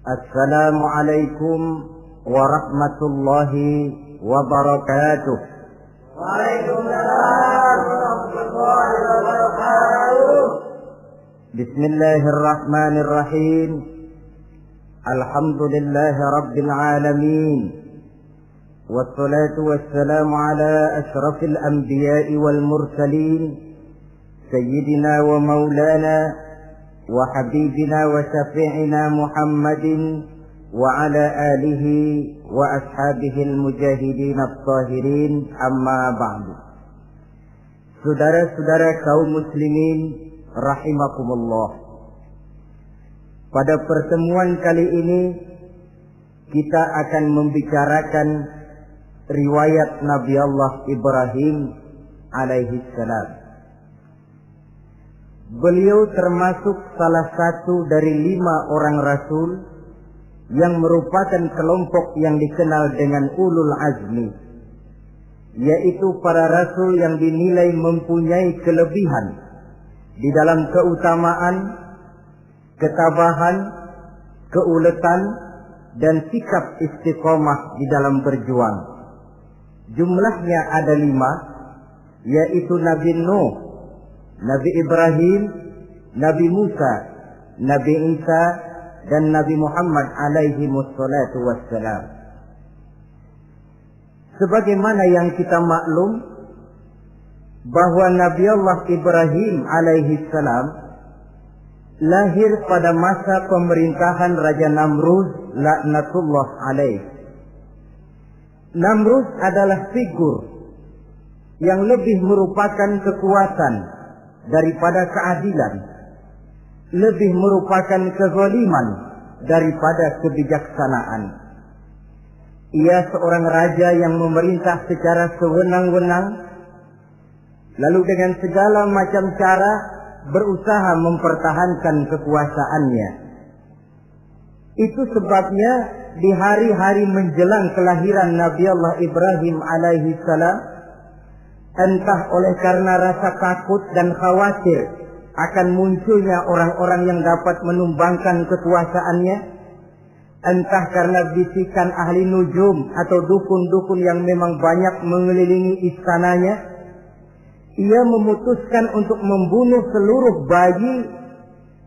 Assalamualaikum warahmatullahi wabarakatuh. Waalaikumsalam warahmatullahi wabarakatuh. Bismillahirrahmanirrahim. Alhamdulillahi rabbil alamin. Wassalatu wassalamu ala ashrafil anbiya'i wal mursalin. Sayyidina wa maulana وحبيبنا وشفيعنا محمد وعلى آله وأصحابه المجاهدين الطاهرين أما بعد. Saudara-saudara kaum muslimin rahimakumullah. Pada pertemuan kali ini kita akan membicarakan riwayat Nabi Allah Ibrahim alaihi salam. Beliau termasuk salah satu dari 5 orang rasul yang merupakan kelompok yang dikenal dengan ulul azmi, yaitu para rasul yang dinilai mempunyai kelebihan di dalam keutamaan, ketabahan, keuletan, dan sikap istiqomah di dalam berjuang. Jumlahnya ada 5, yaitu Nabi Nuh, Nabi Ibrahim, Nabi Musa, Nabi Isa, dan Nabi Muhammad alaihi wassalatu wassalam. Sebagaimana yang kita maklum bahwa Nabi Allah Ibrahim alaihi salam lahir pada masa pemerintahan Raja Namrud laknatullah alaih. Namrud adalah figur yang lebih merupakan kekuatan daripada keadilan, lebih merupakan kezaliman daripada kebijaksanaan. Ia seorang raja yang memerintah secara sewenang-wenang, lalu dengan segala macam cara berusaha mempertahankan kekuasaannya. Itu sebabnya di hari-hari menjelang kelahiran Nabi Allah Ibrahim alaihi salam, entah oleh karena rasa takut dan khawatir akan munculnya orang-orang yang dapat menumbangkan kekuasaannya, entah karena bisikan ahli nujum atau dukun-dukun yang memang banyak mengelilingi istananya, ia memutuskan untuk membunuh seluruh bayi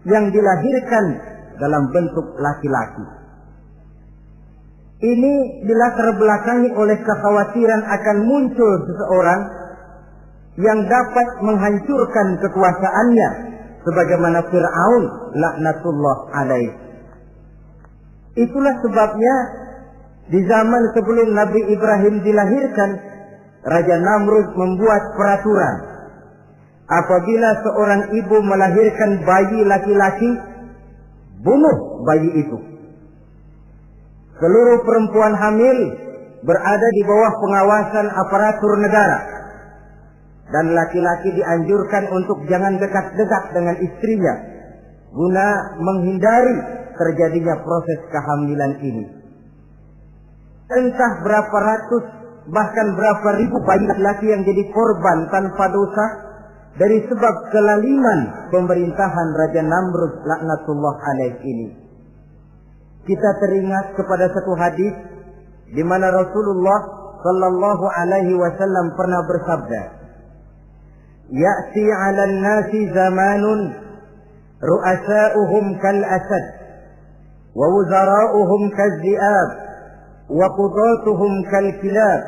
yang dilahirkan dalam bentuk laki-laki. Ini dilatar belakangi oleh kekhawatiran akan muncul seseorang yang dapat menghancurkan kekuasaannya, sebagaimana Fir'aun laknatullah alaih. Itulah sebabnya di zaman sebelum Nabi Ibrahim dilahirkan, Raja Namrud membuat peraturan. Apabila seorang ibu melahirkan bayi laki-laki, bunuh bayi itu. Seluruh perempuan hamil berada di bawah pengawasan aparatur negara, dan laki-laki dianjurkan untuk jangan dekat-dekat dengan istrinya guna menghindari terjadinya proses kehamilan ini. Entah berapa ratus bahkan berapa ribu bayi laki-laki yang jadi korban tanpa dosa dari sebab kelaliman pemerintahan Raja Namrud laknatullah alaih ini. Kita teringat kepada satu hadis di mana Rasulullah sallallahu alaihi wasallam pernah bersabda, Ya'ti 'alan nasi zamanun ru'asa'uhum kal asad wa wuzara'uhum kal zi'ab wa qudatuhum kal kilab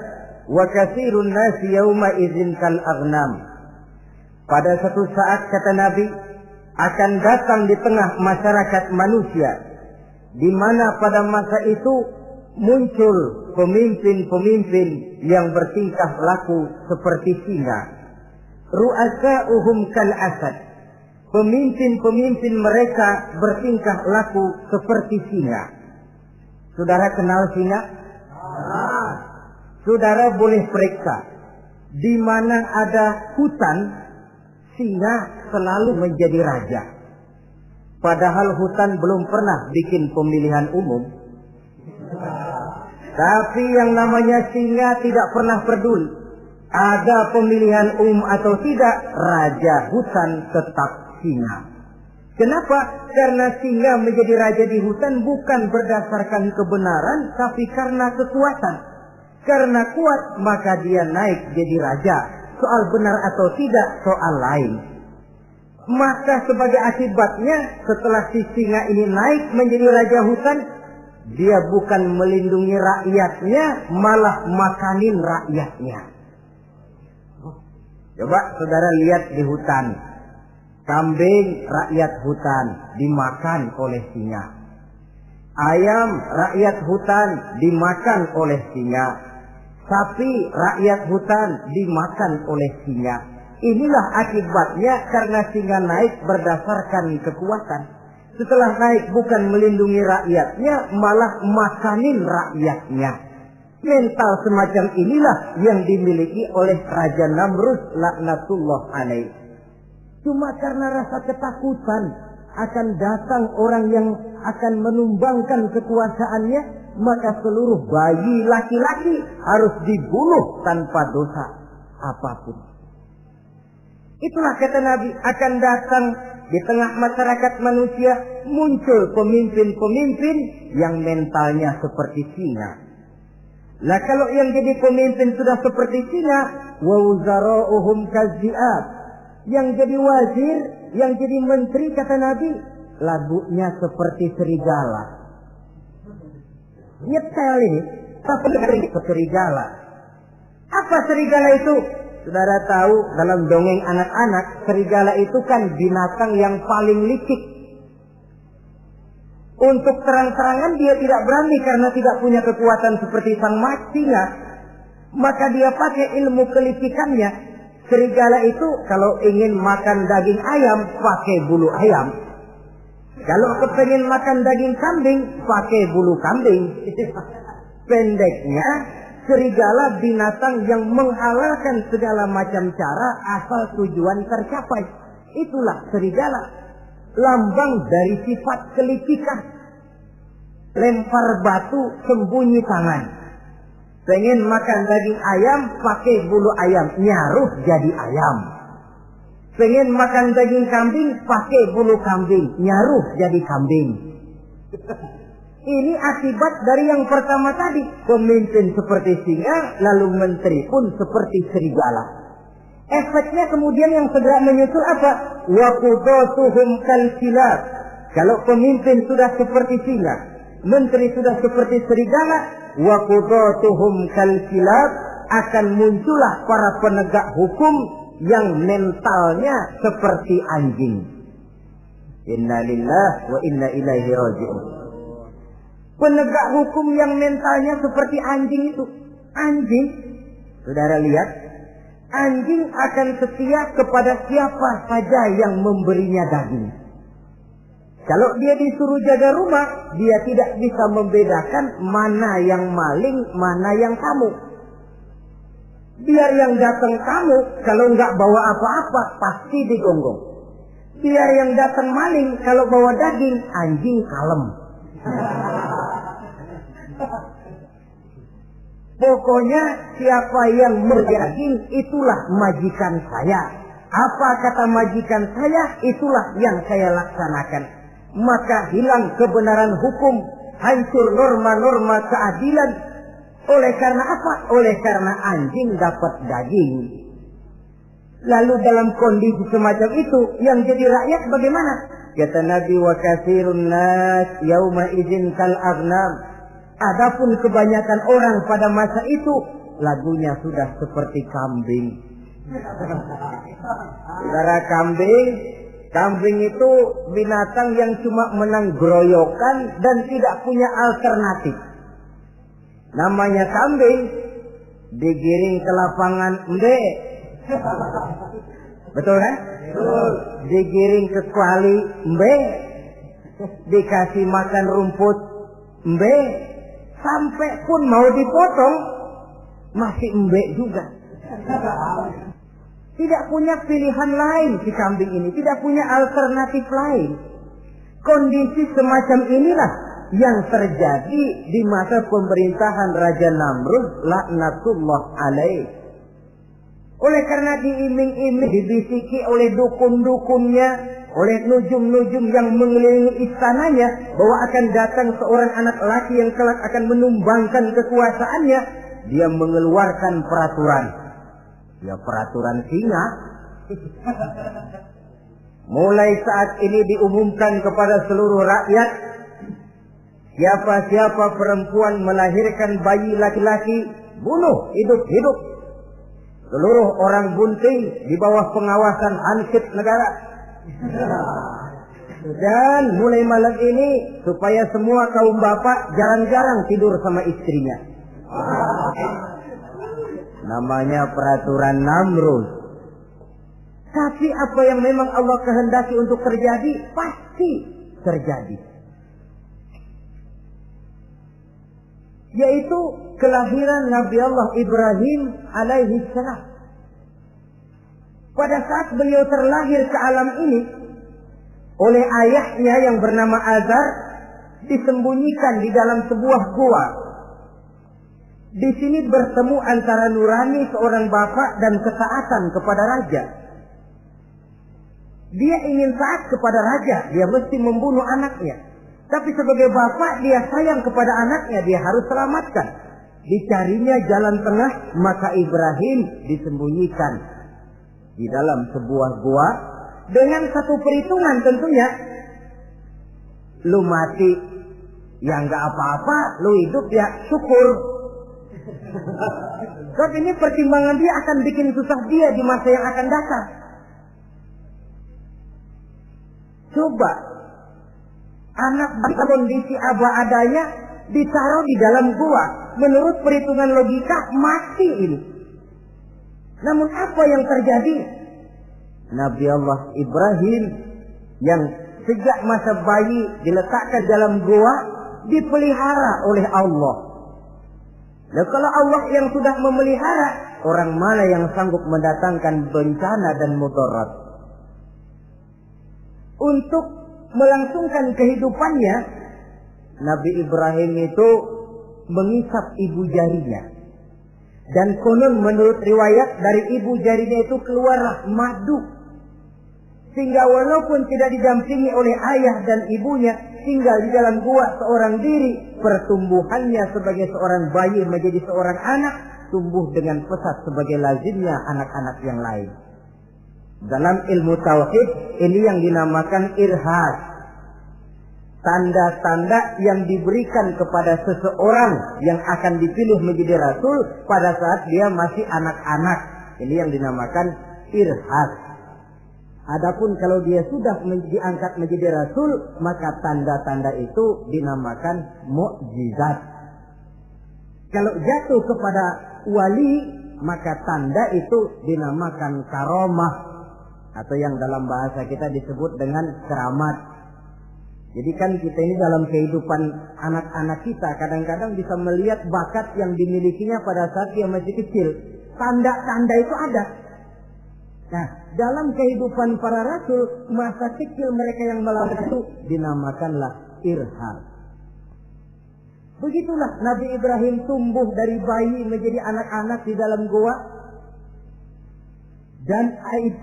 wa katsirun nasi yawma idzin kal aghnam. Pada satu saat, kata Nabi, akan datang di tengah masyarakat manusia di mana pada masa itu muncul pemimpin-pemimpin yang bertingkah laku seperti singa. Ru'asa'uhum kal asad. Pemimpin-pemimpin mereka bertingkah laku seperti singa. Saudara kenal singa? Saudara boleh periksa. Di mana ada hutan, singa selalu menjadi raja. Padahal hutan belum pernah bikin pemilihan umum. Tapi yang namanya singa tidak pernah peduli. Ada pemilihan umum atau tidak, raja hutan tetap singa. Kenapa? Karena singa menjadi raja di hutan bukan berdasarkan kebenaran, tapi karena kekuatan. Karena kuat, maka dia naik jadi raja. Soal benar atau tidak, soal lain. Maka sebagai akibatnya, setelah si singa ini naik menjadi raja hutan, dia bukan melindungi rakyatnya, malah makanin rakyatnya. Coba saudara lihat di hutan. Kambing rakyat hutan dimakan oleh singa. Ayam rakyat hutan dimakan oleh singa. Sapi rakyat hutan dimakan oleh singa. Inilah akibatnya karena singa naik berdasarkan kekuatan. Setelah naik bukan melindungi rakyatnya, malah makanin rakyatnya. Mental semacam inilah yang dimiliki oleh Raja Namrud laknatullah alaih. Cuma karena rasa ketakutan akan datang orang yang akan menumbangkan kekuasaannya, maka seluruh bayi laki-laki harus dibunuh tanpa dosa apapun. Itulah kata Nabi, akan datang di tengah masyarakat manusia muncul pemimpin-pemimpin yang mentalnya seperti singa. Nah kalau yang jadi pemimpin sudah seperti singa, wa wuzara'uhum kazzi'ab. Yang jadi wazir, yang jadi menteri kata Nabi, lagunya seperti serigala. Nyetel ini, tapi serigala. Apa serigala itu? Saudara tahu dalam dongeng anak-anak, serigala itu kan binatang yang paling licik. Untuk terang-terangan dia tidak berani karena tidak punya kekuatan seperti sang singa. Maka dia pakai ilmu kelicikannya. Serigala itu kalau ingin makan daging ayam, pakai bulu ayam. Kalau kepengen makan daging kambing, pakai bulu kambing. Pendeknya, serigala binatang yang menghalalkan segala macam cara asal tujuan tercapai. Itulah serigala. Lambang dari sifat kelicikan. Lempar batu, sembunyi tangan. Pengen makan daging ayam, pakai bulu ayam, nyaruh jadi ayam. Pengen makan daging kambing, pakai bulu kambing, nyaruh jadi kambing. Ini akibat dari yang pertama tadi. Pemimpin seperti singa, lalu menteri pun seperti serigala. Efeknya kemudian yang segera menyusul apa? Wa qudatuhum kalkilab. Kalau pemimpin sudah seperti singa, menteri sudah seperti serigala, wa qudatuhum kalkilab, akan muncullah para penegak hukum yang mentalnya seperti anjing. Inna lillahi wa inna ilaihi raji'un. Penegak hukum yang mentalnya seperti anjing itu. Anjing, saudara lihat, anjing akan setia kepada siapa saja yang memberinya daging. Kalau dia disuruh jaga rumah, dia tidak bisa membedakan mana yang maling, mana yang tamu. Biar yang datang tamu, kalau nggak bawa apa-apa, pasti digonggong. Biar yang datang maling, kalau bawa daging, anjing kalem. Pokoknya siapa yang berdaging, itulah majikan saya. Apa kata majikan saya, itulah yang saya laksanakan. Maka hilang kebenaran hukum, hancur norma-norma keadilan. Oleh karena apa? Oleh karena anjing dapat daging. Lalu dalam kondisi semacam itu, yang jadi rakyat bagaimana? Kata Nabi, wa katsirun nas yauma idzin kal aghnam. Adapun kebanyakan orang pada masa itu, lagunya sudah seperti kambing. Saudara, kambing itu binatang yang cuma menang groyokan dan tidak punya alternatif. Namanya kambing, digiring ke lapangan embe. Betul kan? Digiring ke kuali embe. Dikasih makan rumput embe. Sampai pun mau dipotong, masih embe juga. Tidak punya pilihan lain si kambing ini, tidak punya alternatif lain. Kondisi semacam inilah yang terjadi di masa pemerintahan Raja Namrud laknatullah alaih. Oleh karena diiming-iming, dibisiki oleh dukun-dukunnya, oleh nujum-nujum yang mengelilingi istananya bahwa akan datang seorang anak laki yang kelak akan menumbangkan kekuasaannya, dia mengeluarkan peraturan. Ya, peraturan singa. Mulai saat ini diumumkan kepada seluruh rakyat, siapa-siapa perempuan melahirkan bayi laki-laki, bunuh hidup-hidup. Seluruh orang bunting di bawah pengawasan Hansip negara. Dan mulai malam ini, supaya semua kaum bapak jarang-jarang tidur sama istrinya. Namanya peraturan Namrud. Tapi apa yang memang Allah kehendaki untuk terjadi, pasti terjadi. Yaitu kelahiran Nabi Allah Ibrahim alaihi salam. Pada saat beliau terlahir ke alam ini, oleh ayahnya yang bernama Azar, disembunyikan di dalam sebuah gua. Di sini bertemu antara nurani seorang bapak dan ketaatan kepada raja. Dia ingin taat kepada raja, dia mesti membunuh anaknya. Tapi sebagai bapak, dia sayang kepada anaknya, dia harus selamatkan. Dicarinya jalan tengah, maka Ibrahim disembunyikan di dalam sebuah gua dengan satu perhitungan tentunya. Lu mati, ya nggak apa-apa, lu hidup ya syukur. Sebab ini pertimbangan dia akan bikin susah dia di masa yang akan datang. Coba anak dalam kondisi apa adanya ditaruh di dalam gua, menurut perhitungan logika mati ini. Namun apa yang terjadi? Nabi Allah Ibrahim yang sejak masa bayi diletakkan dalam gua dipelihara oleh Allah. Nah, kalau Allah yang sudah memelihara, orang mana yang sanggup mendatangkan bencana dan mudarat? Untuk melangsungkan kehidupannya, Nabi Ibrahim itu mengisap ibu jarinya. Dan konon menurut riwayat dari ibu jarinya itu keluarlah madu. Sehingga walaupun tidak didampingi oleh ayah dan ibunya, tinggal di dalam gua seorang diri, pertumbuhannya sebagai seorang bayi menjadi seorang anak, tumbuh dengan pesat sebagai lazimnya anak-anak yang lain. Dalam ilmu tauhid ini yang dinamakan irhas. Tanda-tanda yang diberikan kepada seseorang yang akan dipilih menjadi rasul pada saat dia masih anak-anak. Ini yang dinamakan irhas. Adapun kalau dia sudah diangkat menjadi rasul, maka tanda-tanda itu dinamakan mukjizat. Kalau jatuh kepada wali, maka tanda itu dinamakan karomah, atau yang dalam bahasa kita disebut dengan keramat. Jadi kan kita ini dalam kehidupan anak-anak kita kadang-kadang bisa melihat bakat yang dimilikinya pada saat dia masih kecil. Tanda-tanda itu ada. Nah, dalam kehidupan para rasul, masa kecil mereka yang melakukan itu dinamakanlah irham. Begitulah Nabi Ibrahim tumbuh dari bayi menjadi anak-anak di dalam gua. Dan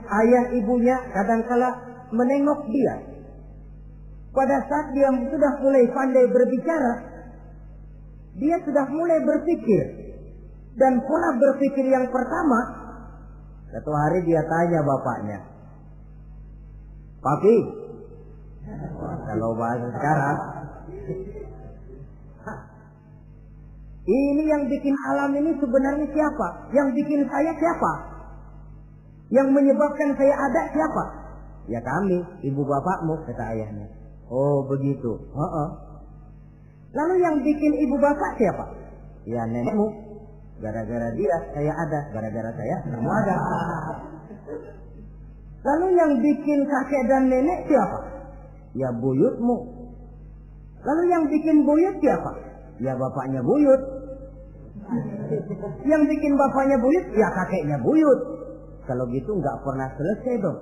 ayah ibunya kadangkala menengok dia. Pada saat dia sudah mulai pandai berbicara, dia sudah mulai berpikir. Dan pola berpikir yang pertama, satu hari dia tanya bapaknya, "Papi," kalau bahasa sekarang, "ini yang bikin alam ini sebenarnya siapa? Yang bikin saya siapa? Yang menyebabkan saya ada siapa?" "Ya kami, ibu bapakmu," kata ayahnya. "Oh begitu." "Lalu yang bikin ibu bapak siapa?" "Ya nenekmu. Gara-gara dia saya ada, gara-gara saya kamu ada." "Lalu yang bikin kakek dan nenek siapa?" "Ya buyutmu." "Lalu yang bikin buyut siapa?" "Ya bapaknya buyut." "Yang bikin bapaknya buyut?" "Ya kakeknya buyut." Kalau gitu nggak pernah selesai dong.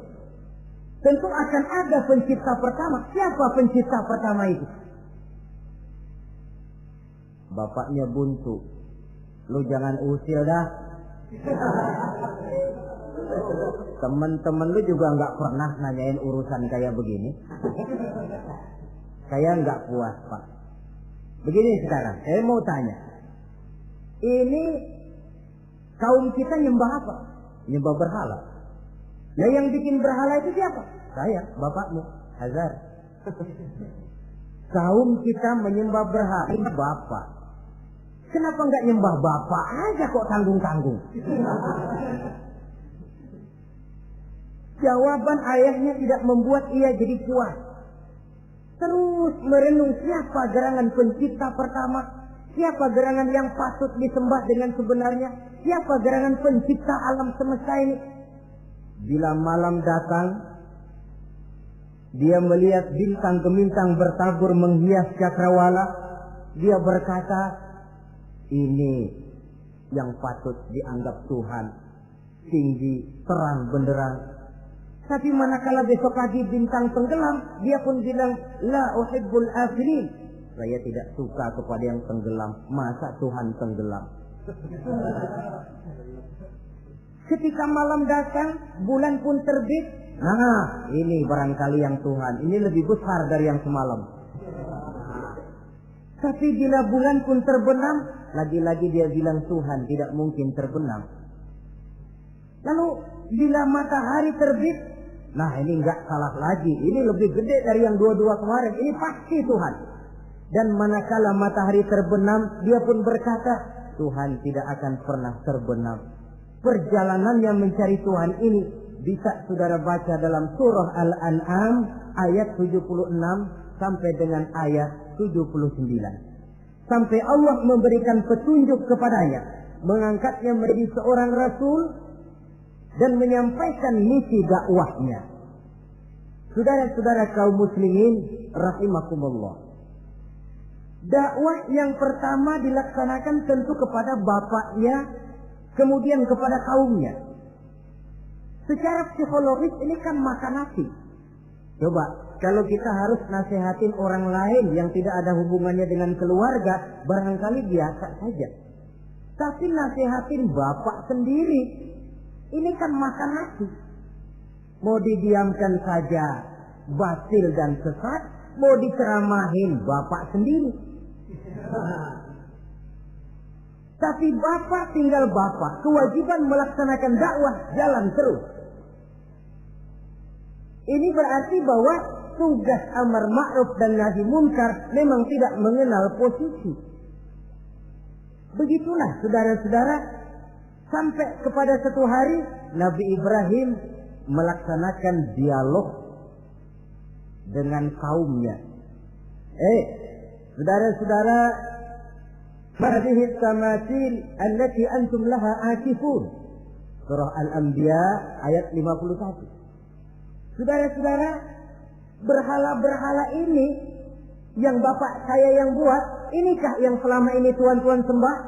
Tentu akan ada pencipta pertama. Siapa pencipta pertama itu? Bapaknya buntu. "Lu jangan usil dah." Teman-teman lu juga nggak pernah nanyain urusan kayak begini. Saya nggak puas, Pak. Begini sekarang, saya mau tanya. Ini kaum kita nyembah apa? Nyembah berhala. Nah, yang bikin berhala itu siapa? Saya, bapakmu, Hazar. Kaum kita menyembah berhala, ini bapak. Kenapa nggak nyembah bapak aja kok tanggung-tanggung? Jawaban ayahnya tidak membuat ia jadi puas. Terus merenung siapa gerangan pencipta pertama, siapa gerangan yang patut disembah dengan sebenarnya, siapa gerangan pencipta alam semesta ini. Bila malam datang, dia melihat bintang gemintang bertabur menghias cakrawala. Dia berkata, ini yang patut dianggap Tuhan, tinggi, terang benderang. Tapi manakala besok pagi bintang tenggelam, dia pun bilang, la uhibbul afilin. Saya tidak suka kepada yang tenggelam. Masa Tuhan tenggelam? Ketika malam datang, bulan pun terbit. Nah, ini barangkali yang Tuhan. Ini lebih besar dari yang semalam. Tapi bila bulan pun terbenam, lagi-lagi dia bilang Tuhan tidak mungkin terbenam. Lalu bila matahari terbit, nah ini enggak salah lagi. Ini lebih gede dari yang dua-dua kemarin. Ini pasti Tuhan. Dan manakala matahari terbenam, dia pun berkata, Tuhan tidak akan pernah terbenam. Perjalanannya mencari Tuhan ini bisa saudara baca dalam surah Al-An'am ayat 76 sampai dengan ayat 79. Sampai Allah memberikan petunjuk kepadanya, mengangkatnya menjadi seorang rasul dan menyampaikan misi dakwahnya. Saudara-saudara kaum muslimin rahimakumullah. Dakwah yang pertama dilaksanakan tentu kepada bapaknya, kemudian kepada kaumnya. Secara psikologis ini kan makan nasi. Coba, kalau kita harus nasihatin orang lain yang tidak ada hubungannya dengan keluarga, barangkali biasa saja. Tapi nasihatin bapak sendiri, ini kan makan nasi. Mau didiamkan saja, batil dan sesat. Mau diceramahin bapak sendiri. Tapi bapak tinggal bapak. Kewajiban melaksanakan dakwah jalan terus. Ini berarti bahwa tugas amar ma'ruf dan nahi munkar memang tidak mengenal posisi. Begitulah saudara-saudara, sampai kepada satu hari Nabi Ibrahim melaksanakan dialog dengan kaumnya. Saudara-saudara, hadhihi tamathil allati antum laha akifun. Surah Al-Anbiya ayat 51. Saudara-saudara, berhala-berhala ini yang bapak saya yang buat, inikah yang selama ini tuan-tuan sembah?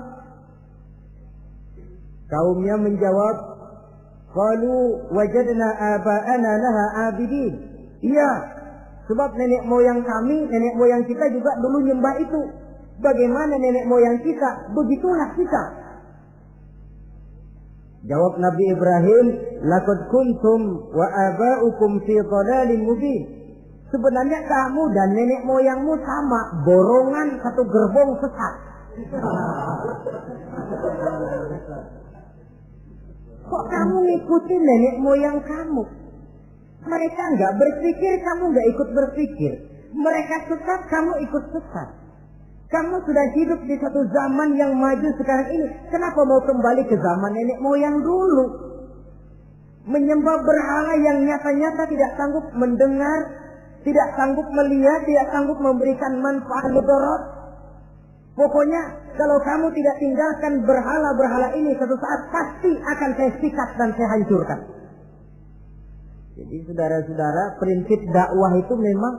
Kaumnya menjawab, qalu wajadna aba'ana laha abidin. Iya, sebab nenek moyang kami, nenek moyang kita juga dulu nyembah itu. Bagaimana nenek moyang kita, begitulah kita. Jawab Nabi Ibrahim, laqad kuntum wa aba'ukum fi dhalalin mubin. Sebenarnya kamu dan nenek moyangmu sama, borongan satu gerbong sesat. Kok kamu ngikutin nenek moyang kamu? Mereka enggak berpikir, kamu enggak ikut berpikir. Mereka sesat, kamu ikut sesat. Kamu sudah hidup di satu zaman yang maju sekarang ini. Kenapa mau kembali ke zaman nenek moyang dulu? Menyembah berhala yang nyata-nyata tidak sanggup mendengar, tidak sanggup melihat, tidak sanggup memberikan manfaat mudarat. Pokoknya kalau kamu tidak tinggalkan berhala-berhala ini, satu saat pasti akan saya sikat dan saya hancurkan. Jadi saudara-saudara, prinsip dakwah itu memang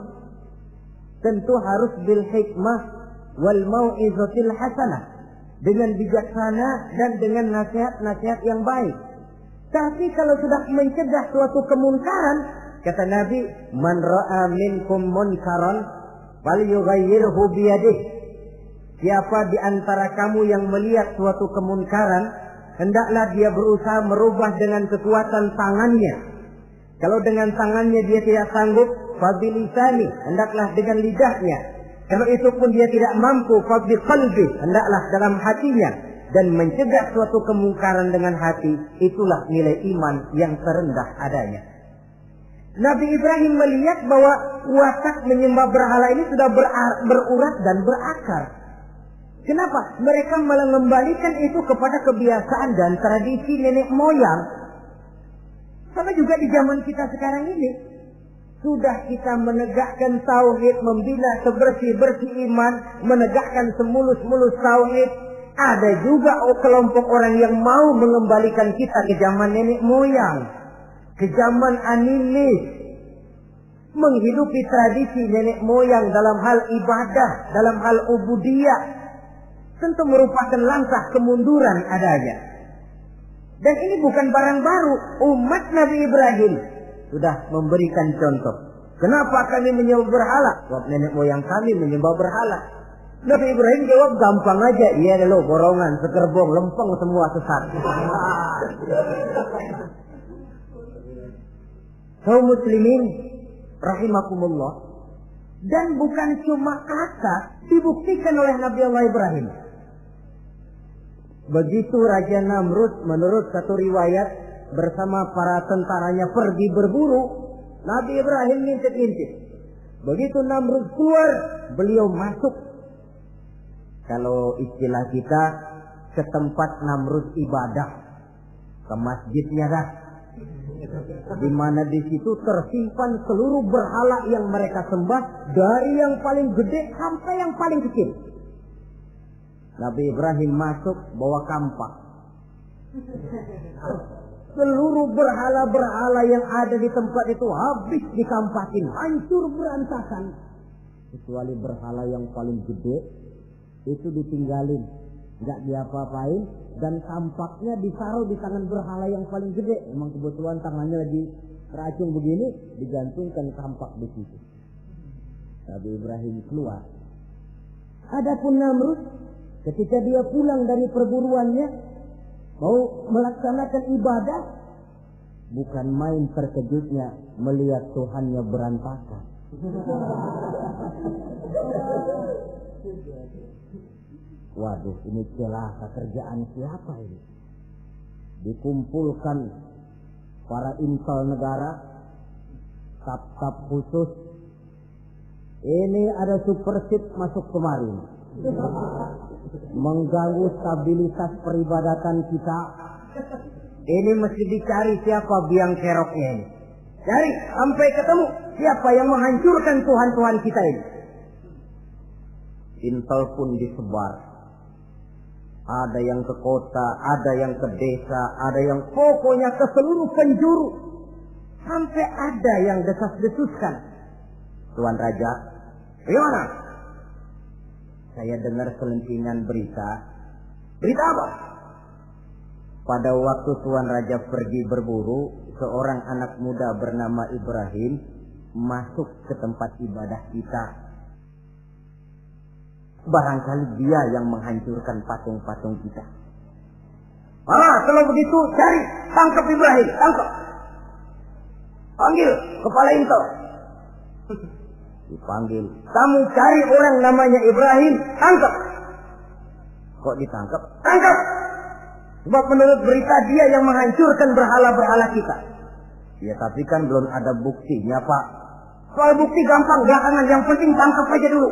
tentu harus bil hikmah wal mau'izatil hasanah, dengan bijaksana dan dengan nasihat-nasihat yang baik. Tapi kalau sudah mencegah suatu kemunkaran, kata Nabi, man ra'a minkum munkaran falyughayyirhu biyadihi. Siapa di antara kamu yang melihat suatu kemunkaran, hendaklah dia berusaha merubah dengan kekuatan tangannya. Kalau dengan tangannya dia tidak sanggup, fabilisani, hendaklah dengan lidahnya. Kalau itu pun dia tidak mampu, fabiqalbi, hendaklah dalam hatinya. Dan mencegah suatu kemungkaran dengan hati, itulah nilai iman yang terendah adanya. Nabi Ibrahim melihat bahwa watak menyembah berhala ini sudah berurat dan berakar. Kenapa? Mereka malah mengembalikan itu kepada kebiasaan dan tradisi nenek moyang. Sama juga di zaman kita sekarang ini. Sudah kita menegakkan tauhid, membina sebersih-bersih iman, menegakkan semulus-mulus tauhid. Ada juga kelompok orang yang mau mengembalikan kita ke zaman nenek moyang, ke zaman animis, menghidupi tradisi nenek moyang dalam hal ibadah, dalam hal ubudiyah. Tentu merupakan langkah kemunduran adanya. Dan ini bukan barang baru. Umat Nabi Ibrahim sudah memberikan contoh. Kenapa kami menyembah berhala? Sebab nenek moyang kami menyembah berhala. Nabi Ibrahim jawab gampang aja. Iya lo borongan, sekerbong, lempeng semua sesat. Kaum muslimin rahimakumullah. Dan bukan cuma kata, dibuktikan oleh Nabi Allah Ibrahim. Begitu Raja Namrud menurut satu riwayat bersama para tentaranya pergi berburu, Nabi Ibrahim ngintip-ngintip. Begitu Namrud keluar, beliau masuk. Kalau istilah kita, ke tempat Namrud ibadah, ke masjidnya dah, di mana di situ tersimpan seluruh berhala yang mereka sembah, dari yang paling gede sampai yang paling kecil. Nabi Ibrahim masuk bawa kampak. Seluruh berhala-berhala yang ada di tempat itu habis dikampakin, hancur berantakan. Kecuali berhala yang paling gede, itu ditinggalin, nggak diapa-apain, dan tampaknya ditaruh di tangan berhala yang paling gede. Memang kebetulan tangannya lagi teracung begini, digantungkan tampak di situ. Nabi Ibrahim keluar. Adapun Namrud, ketika dia pulang dari perburuannya, mau melaksanakan ibadah, bukan main terkejutnya melihat Tuhannya berantakan. Waduh, ini celaka kerjaan siapa ini? Dikumpulkan para intel negara, staf-staf khusus. Ini ada super sheet masuk kemarin, mengganggu stabilitas peribadatan kita. Ini mesti dicari siapa biang keroknya ini. Cari sampai ketemu siapa yang menghancurkan Tuhan-Tuhan kita ini. Intel pun disebar. Ada yang ke kota, ada yang ke desa, ada yang pokoknya ke seluruh penjuru. Sampai ada yang desas-desuskan. Tuan Raja, gimana? Saya dengar selentingan berita. Berita apa? Pada waktu Tuan Raja pergi berburu, seorang anak muda bernama Ibrahim masuk ke tempat ibadah kita. Barangkali dia yang menghancurkan patung-patung kita. Kalau begitu cari, tangkap Ibrahim, tangkap. Panggil kepala intel. Dipanggil. Kamu cari orang namanya Ibrahim, tangkap. Kok ditangkap? Tangkap. Sebab menurut berita dia yang menghancurkan berhala-berhala kita. Ya tapi kan belum ada buktinya, Pak. Soal bukti gampang, belakangan, yang penting tangkap aja dulu.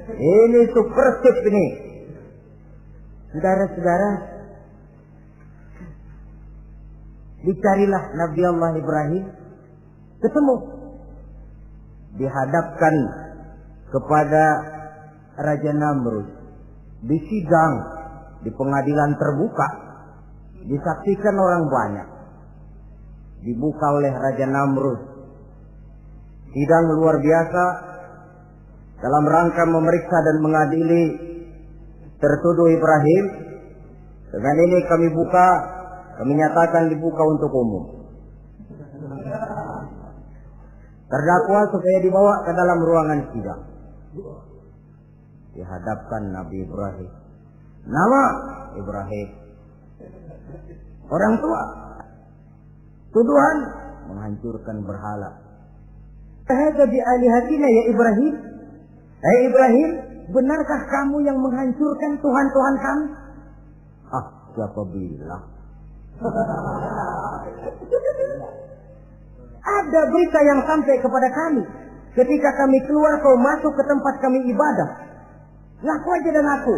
Ini super tip ini. Saudara-saudara, dicarilah Nabi Allah Ibrahim, ketemu, dihadapkan kepada Raja Namrud, disidang di pengadilan terbuka, disaksikan orang banyak, dibuka oleh Raja Namrud. Sidang luar biasa dalam rangka memeriksa dan mengadili tertuduh Ibrahim. Dengan ini kami nyatakan dibuka untuk umum. Terdakwa supaya dibawa ke dalam ruangan sidang. Dihadapkan Nabi Ibrahim. Nama Ibrahim. Orang tua. Tuduhan menghancurkan berhala. Hadza bi alihatina ya Ibrahim. Hai Ibrahim, benarkah kamu yang menghancurkan Tuhan-Tuhan kami? Ah, siapa bilang? Ada berita yang sampai kepada kami. Ketika kami keluar, kau masuk ke tempat kami ibadah. Ngaku aja dan ngaku.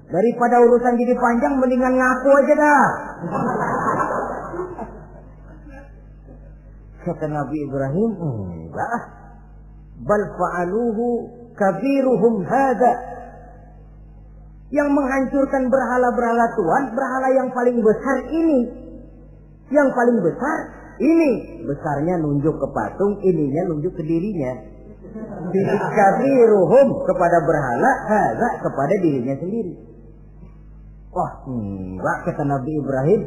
Daripada urusan jadi panjang, mendingan ngaku aja dah. Kata Nabi Ibrahim, enggak. Bal fa'aluhu kabiruhum hadza. Yang menghancurkan berhala-berhala Tuhan, berhala yang paling besar ini. Yang paling besar ini. Besarnya nunjuk ke patung, ininya nunjuk ke dirinya. Kabiruhum kepada berhala, hadza kepada dirinya sendiri. Wah, enggak, kata Nabi Ibrahim.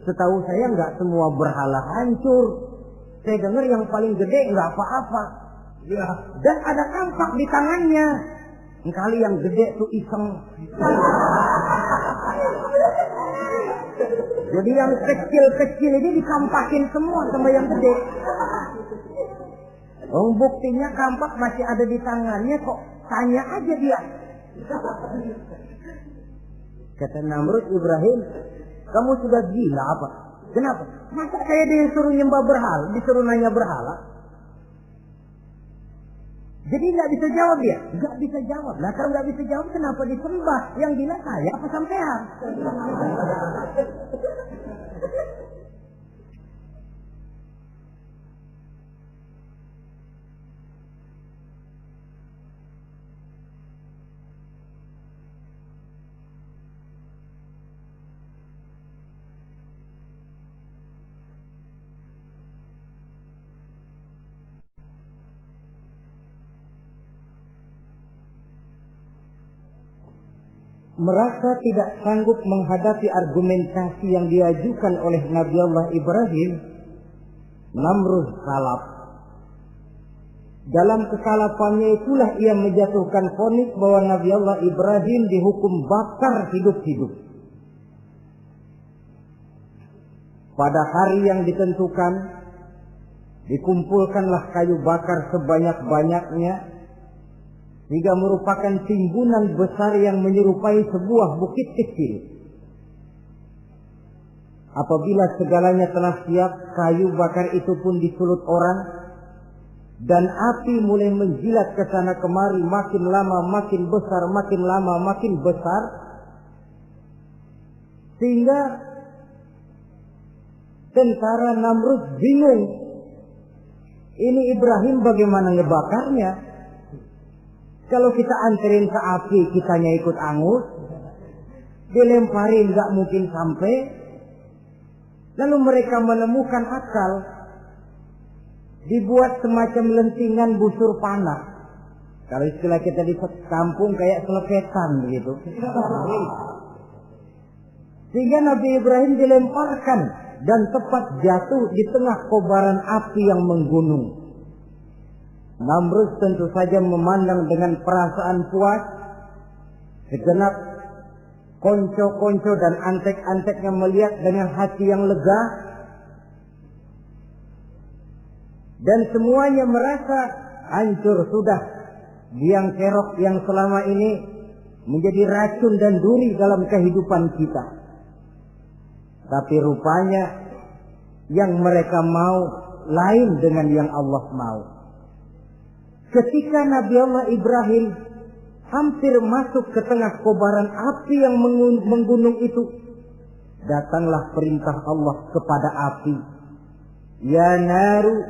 Setahu saya enggak semua berhala hancur. Saya dengar yang paling gede enggak apa-apa. Ya. Dan ada kampak di tangannya. Kali yang gede tuh iseng. Jadi yang kecil-kecil ini dikampakin semua sama yang gede. Oh, buktinya kampak masih ada di tangannya, kok tanya aja dia. Kata Namrud, Ibrahim, kamu sudah gila apa? Kenapa? Masa kayak disuruh nyembah berhala, disuruh nanya berhala? Jadi nggak bisa jawab dia, nggak bisa jawab. Nah kalau nggak bisa jawab, kenapa disembah? Yang gila saya apa sampean? Merasa tidak sanggup menghadapi argumentasi yang diajukan oleh Nabi Allah Ibrahim, Namrud salap. Dalam kesalapannya itulah ia menjatuhkan vonis bahwa Nabi Allah Ibrahim dihukum bakar hidup-hidup. Pada hari yang ditentukan, dikumpulkanlah kayu bakar sebanyak-banyaknya, sehingga merupakan timbunan besar yang menyerupai sebuah bukit kecil. Apabila segalanya telah siap, kayu bakar itu pun disulut orang, dan api mulai menjilat ke sana kemari, makin lama makin besar, makin lama makin besar, sehingga tentara Namrud bingung. Ini Ibrahim bagaimana ngebakarnya? Kalau kita anterin ke api, kitanya ikut angus, dilemparin nggak mungkin sampai. Lalu mereka menemukan akal, dibuat semacam lentingan busur panah. Kalau istilah kita di kampung kayak selepetan begitu. Sehingga Nabi Ibrahim dilemparkan dan tepat jatuh di tengah kobaran api yang menggunung. Namrud tentu saja memandang dengan perasaan puas. Segenap konco-konco dan antek-anteknya melihat dengan hati yang lega. Dan semuanya merasa hancur sudah biang kerok yang selama ini menjadi racun dan duri dalam kehidupan kita. Tapi rupanya yang mereka mau lain dengan yang Allah mau. Ketika Nabi Allah Ibrahim hampir masuk ke tengah kobaran api yang menggunung itu, datanglah perintah Allah kepada api. Ya naru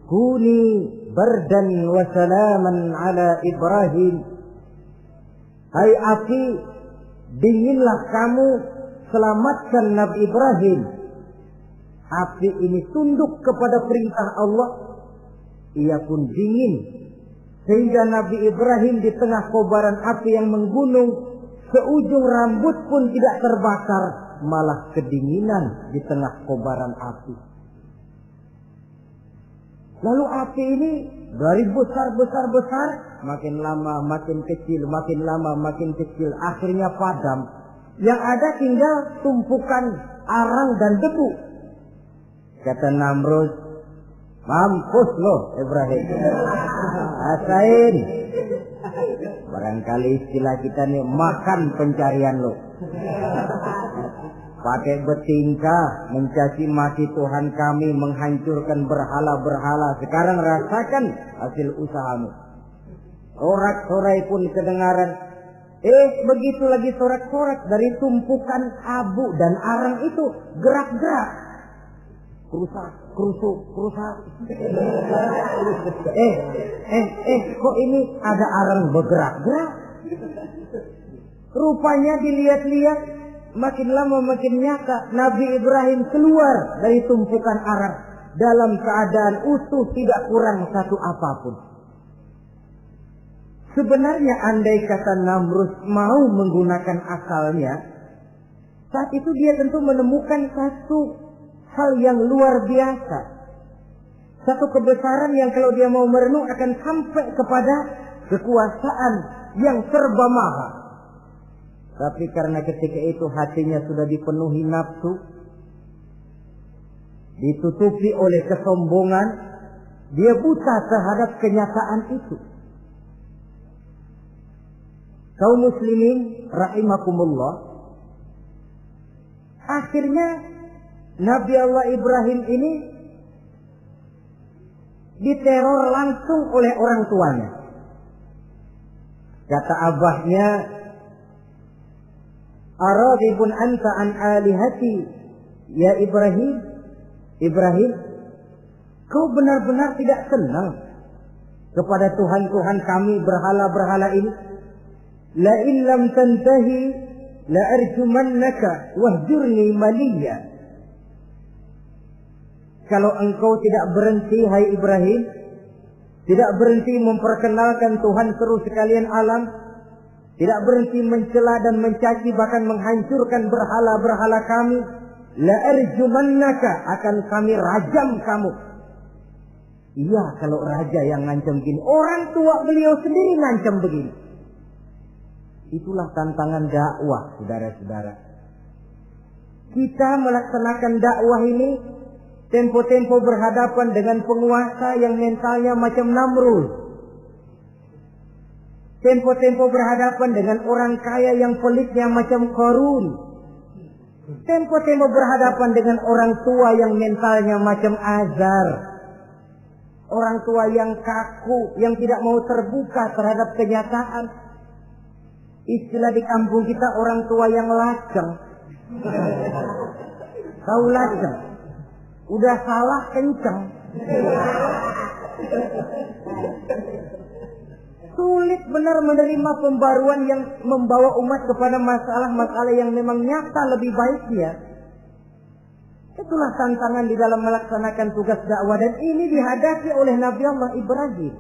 kuni bardan wa salaman ala Ibrahim. Hai api, dinginlah kamu, selamatkan Nabi Ibrahim. Api ini tunduk kepada perintah Allah, ia pun dingin. Sehingga Nabi Ibrahim di tengah kobaran api yang menggunung, seujung rambut pun tidak terbakar, malah kedinginan di tengah kobaran api. Lalu api ini Dari besar, makin lama makin kecil, makin lama makin kecil, akhirnya padam. Yang ada tinggal tumpukan arang dan debu. Kata Namrud, mampus lo Ibrahim. Rasain. Barangkali istilah kita nih, makan pencarian lo. Pakai bertingkah mencaci maki Tuhan kami, menghancurkan berhala-berhala. Sekarang rasakan hasil usahamu. Sorak-sorai pun kedengaran. Begitu lagi sorak-sorak dari tumpukan abu dan arang itu gerak-gerak. Kerusak. Kok ini ada arang bergerak-gerak? Rupanya dilihat-lihat, makin lama makin nyata, Nabi Ibrahim keluar dari tumpukan arang dalam keadaan utuh, tidak kurang satu apapun. Sebenarnya andai kata Namrud mau menggunakan akalnya, saat itu dia tentu menemukan satu hal yang luar biasa. Satu kebesaran yang kalau dia mau merenung akan sampai kepada kekuasaan yang serba maha. Tapi karena ketika itu hatinya sudah dipenuhi nafsu, ditutupi oleh kesombongan, dia buta terhadap kenyataan itu. Kaum muslimin rahimakumullah, akhirnya Nabi Allah Ibrahim ini diteror langsung oleh orang tuanya. Kata abahnya, "Aradibun anta an alihati ya Ibrahim? Ibrahim, kau benar-benar tidak senang kepada Tuhan-Tuhan kami, berhala-berhala ini? La in lam tantahi la arjumannaka wahjurni maliya." Kalau engkau tidak berhenti, hai Ibrahim, tidak berhenti memperkenalkan Tuhan seru sekalian alam, tidak berhenti mencela dan mencaci bahkan menghancurkan berhala-berhala kami, la arjumannaka, akan kami rajam kamu. Iya, kalau raja yang ngancam begini, orang tua beliau sendiri ngancam begini. Itulah tantangan dakwah, saudara-saudara. Kita melaksanakan dakwah ini tempo-tempo berhadapan dengan penguasa yang mentalnya macam Namrud. Tempo-tempo berhadapan dengan orang kaya yang pelitnya macam Qarun. Tempo-tempo berhadapan dengan orang tua yang mentalnya macam Azar. Orang tua yang kaku, yang tidak mau terbuka terhadap kenyataan. Istilah di kampung kita, orang tua yang laceng. Tahu laceng? Udah salah kenceng. Sulit benar menerima pembaruan yang membawa umat kepada masalah-masalah yang memang nyata lebih baiknya. Itulah tantangan di dalam melaksanakan tugas dakwah, dan ini dihadapi oleh Nabi Allah Ibrahim.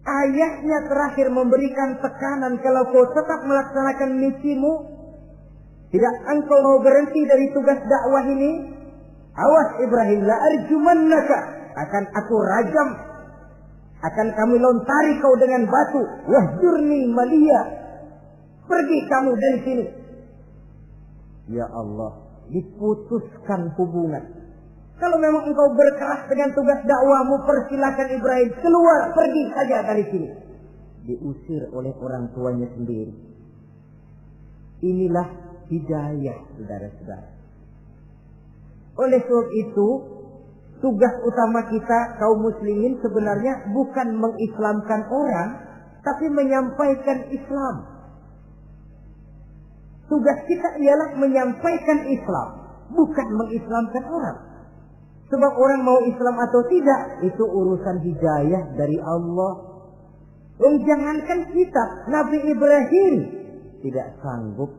Ayahnya terakhir memberikan tekanan, kalau kau tetap melaksanakan misimu, tidak engkau mau berhenti dari tugas dakwah ini, awas Ibrahim, la arjumannaka, akan aku rajam, akan kami lontari kau dengan batu, wahjurni maliya, pergi kamu dari sini. Ya Allah, diputuskan hubungan. Kalau memang engkau berkeras dengan tugas dakwamu, persilakan Ibrahim keluar, pergi saja dari sini. Diusir oleh orang tuanya sendiri. Inilah hidayah, saudara-saudara. Oleh sebab itu, tugas utama kita kaum muslimin sebenarnya bukan mengislamkan orang, tapi menyampaikan Islam. Tugas kita ialah menyampaikan Islam, bukan mengislamkan orang. Sebab orang mau Islam atau tidak, itu urusan hidayah dari Allah. Jangankan kita, Nabi Ibrahim tidak sanggup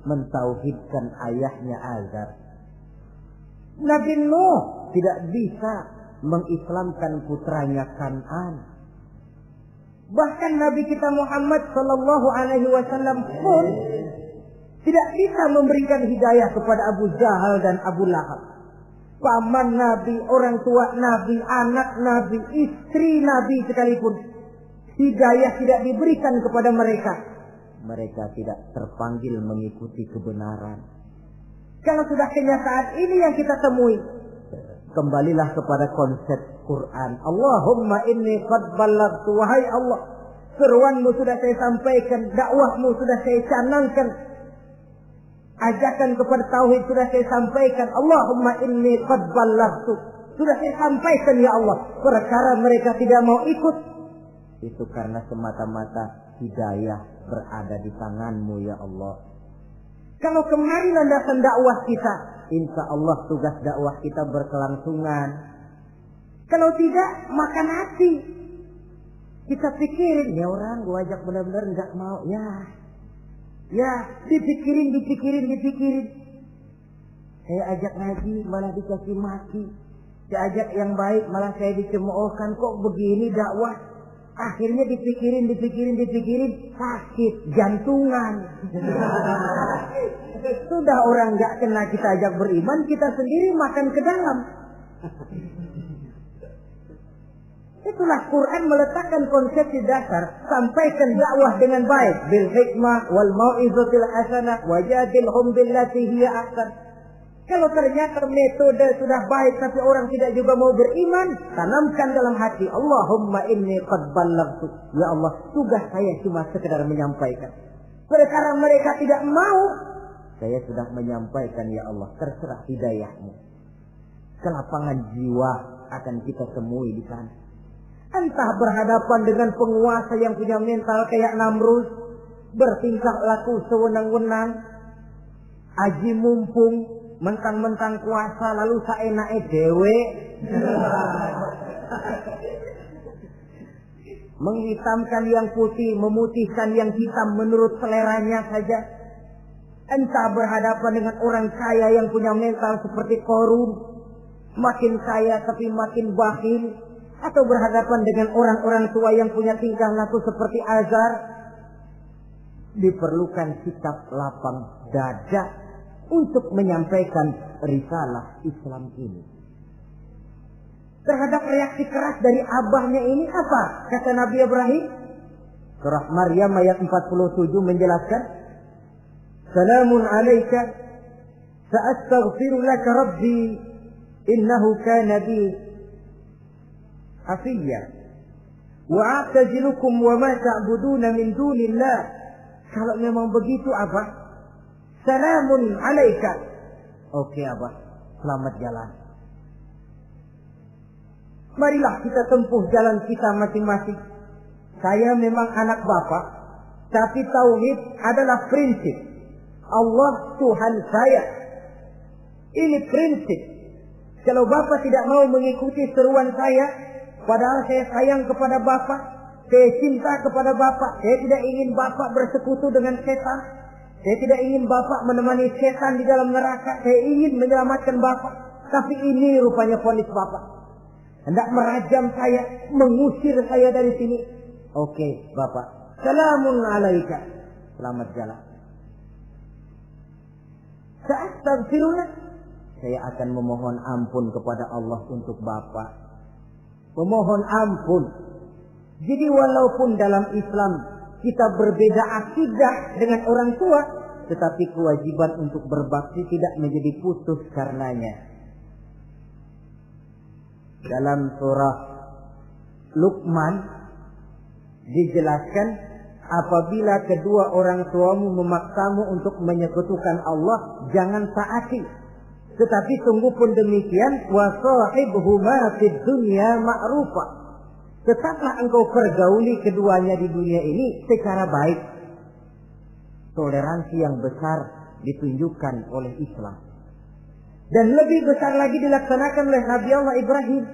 mentauhidkan ayahnya Azar. Nabi Nuh tidak bisa mengislamkan putranya Kan'an. Bahkan Nabi kita Muhammad sallallahu alaihi wasallam pun tidak bisa memberikan hidayah kepada Abu Jahal dan Abu Lahab. paman Nabi, orang tua Nabi, anak Nabi, istri Nabi sekalipun, hidayah tidak diberikan kepada mereka, mereka tidak terpanggil mengikuti kebenaran. Kalau sudah kenyataan ini yang kita temui, kembalilah kepada konsep Quran. Allahumma inni qad ballaghtu, wahai Allah, seruanmu sudah saya sampaikan, dakwahmu sudah saya canangkan, ajakan kepada tauhid sudah saya sampaikan. Allahumma inni qad ballaghtu, sudah saya sampaikan ya Allah. Perkara mereka tidak mau ikut, itu karena semata-mata hidayah berada di tanganmu ya Allah. Kalau kemarin landasan dakwah kita, insya Allah tugas dakwah kita berkelangsungan. Kalau tidak, makan hati. Kita pikirin, ya orang gua ajak benar-benar nggak mau, ya dipikirin. Saya ajak ngaji malah dikasih maki, saya ajak yang baik malah saya dicemoohkan. Kok begini dakwah? Akhirnya dipikirin, sakit jantungan. Sudah orang nggak kena kita ajak beriman, kita sendiri makan ke dalam. Itulah Quran meletakkan konsep di dasar, sampaikan dakwah dengan baik, bil hikmah wal mau'izatil hasanah wajadilhum billati hiya ahsan. Kalau ternyata metode sudah baik tapi orang tidak juga mau beriman, tanamkan dalam hati, Allahumma inni qad ballaghtu. Ya Allah, tugas saya cuma sekedar menyampaikan. Perkara mereka tidak mau, saya sudah menyampaikan ya Allah, terserah hidayahmu. Kelapangan jiwa akan kita temui di sana. Entah berhadapan dengan penguasa yang punya mental kayak Namrud, bertingkah laku sewenang-wenang, aji mumpung, mentang-mentang kuasa lalu saenake dhewe, menghitamkan yang putih, memutihkan yang hitam menurut seleranya saja. Entah berhadapan dengan orang kaya yang punya mental seperti Qarun, makin kaya tapi makin bakhil, atau berhadapan dengan orang-orang tua yang punya tingkah laku seperti Azar, diperlukan sikap lapang dada untuk menyampaikan risalah Islam ini. Terhadap reaksi keras dari abahnya ini apa? Kata Nabi Ibrahim, surah Maryam ayat 47 menjelaskan, Salamun alaika sa'astaghfiru laka rabbi innahu kana bi hafiyya wa a'tazilukum wa ma ta'buduna min dunillah. Kalau memang begitu Abah, Salamun alaika. Oke Abah, selamat jalan. Marilah kita tempuh jalan kita masing-masing. Saya memang anak Bapak, tapi tauhid adalah prinsip. Allah Tuhan saya. Ini prinsip. Kalau Bapak tidak mau mengikuti seruan saya, padahal saya sayang kepada Bapak, saya cinta kepada Bapak, saya tidak ingin Bapak bersekutu dengan setan. Saya tidak ingin Bapak menemani setan di dalam neraka. Saya ingin menyelamatkan Bapak. Tapi ini rupanya vonis Bapak. Hendak merajam saya, mengusir saya dari sini. Oke, Bapak. Salamun alaika. Selamat jalan. Sa'astaghfirullah. Saya akan memohon ampun kepada Allah untuk Bapak. Memohon ampun. Jadi walaupun dalam Islam kita berbeda akidah dengan orang tua, tetapi kewajiban untuk berbakti tidak menjadi putus karenanya. Dalam surah Luqman dijelaskan, apabila kedua orang tuamu memaksamu untuk menyekutukan Allah, jangan taati. Tetapi sungguh pun demikian, wa sahibhuma fid dunya ma'rufa. Tetaplah engkau pergauli keduanya di dunia ini secara baik. Toleransi yang besar ditunjukkan oleh Islam. Dan lebih besar lagi dilaksanakan oleh Nabi Allah Ibrahim.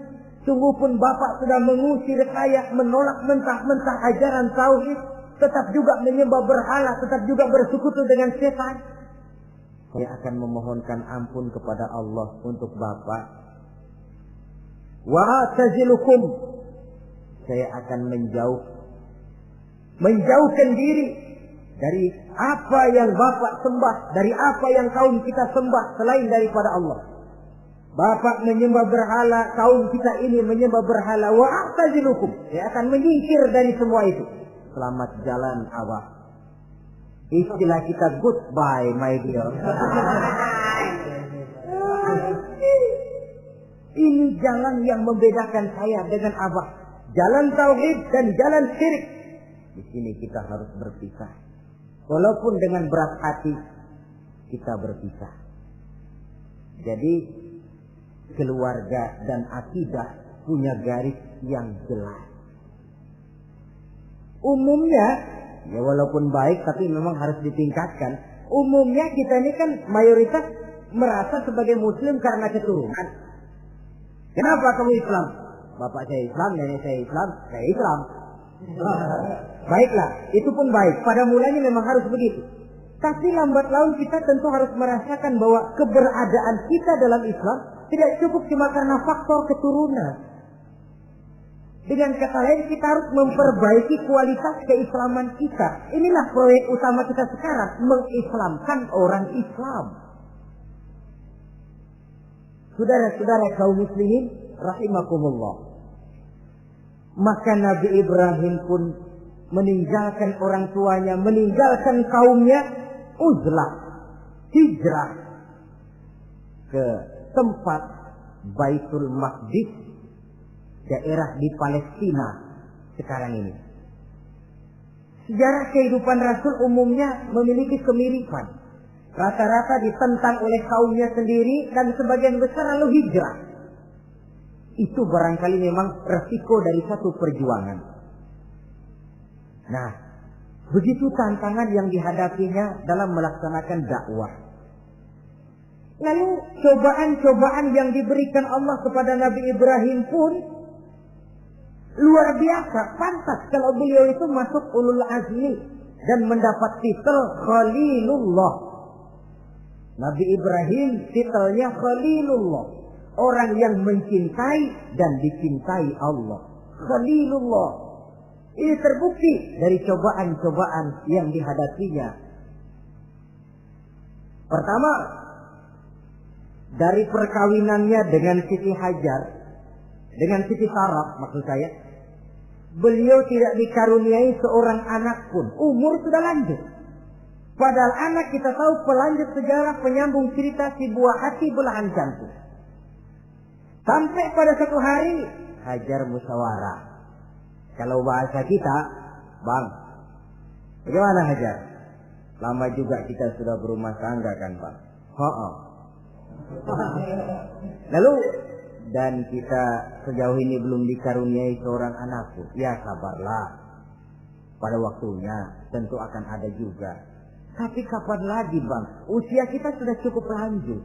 Sungguh pun Bapak sudah mengusir saya, menolak mentah-mentah ajaran tauhid, tetap juga menyembah berhala, tetap juga bersekutu dengan setan. Saya akan memohonkan ampun kepada Allah untuk Bapak. Wa atazilukum. Saya akan menjauhkan diri dari apa yang Bapak sembah, dari apa yang kaum kita sembah selain daripada Allah. Bapak menyembah berhala, kaum kita ini menyembah berhala, wa a'tazilukum. Saya akan menyingkir dari semua itu. Selamat jalan awak. Istilah kita goodbye my dear. Ini jalan yang membedakan saya dengan Abah. Jalan tauhid dan jalan syirik. Di sini kita harus berpisah. Walaupun dengan berat hati kita berpisah. Jadi keluarga dan akidah punya garis yang jelas. Umumnya, ya walaupun baik tapi memang harus ditingkatkan. Umumnya kita ini kan mayoritas merasa sebagai muslim karena keturunan. Kenapa kamu Islam? Bapak saya Islam, nenek saya Islam, saya Islam. Baiklah, itu pun baik. Pada mulanya memang harus begitu. Tapi lambat laun kita tentu harus merasakan bahwa keberadaan kita dalam Islam tidak cukup cuma karena faktor keturunan. Dengan kata lain kita harus memperbaiki kualitas keislaman kita. Inilah proyek utama kita sekarang, mengislamkan orang Islam. Saudara-saudara kaum muslimin rahimakumullah. Maka Nabi Ibrahim pun meninggalkan orang tuanya, meninggalkan kaumnya, uzlah, hijrah ke tempat Baitul Maqdis, daerah di Palestina sekarang ini. Sejarah kehidupan Rasul umumnya memiliki kemiripan. Rata-rata ditentang oleh kaumnya sendiri dan sebagian besar lalu hijrah. Itu barangkali memang resiko dari satu perjuangan. Nah, begitu tantangan yang dihadapinya dalam melaksanakan dakwah. Lalu cobaan-cobaan yang diberikan Allah kepada Nabi Ibrahim pun luar biasa. Pantas kalau beliau itu masuk ulul azmi dan mendapat titel Khalilullah. Nabi Ibrahim titelnya Khalilullah. Orang yang mencintai dan dicintai Allah. Khalilullah. Ini terbukti dari cobaan-cobaan yang dihadapinya. Pertama, dari perkawinannya dengan Siti Hajar, dengan Siti Sarah maksud saya, beliau tidak dikaruniai seorang anak pun. Umur sudah lanjut. Padahal anak kita tahu pelanjut sejarah, penyambung cerita, si buah hati belahan jantung. Sampai pada satu hari Hajar musyawarah. Kalau bahasa kita, Bang, bagaimana Hajar? Lama juga kita sudah berumah tangga kan Bang? Lalu, dan kita sejauh ini belum dikaruniai seorang anak pun. Ya sabarlah. Pada waktunya tentu akan ada juga. Tapi kapan lagi Bang? Usia kita sudah cukup lanjut.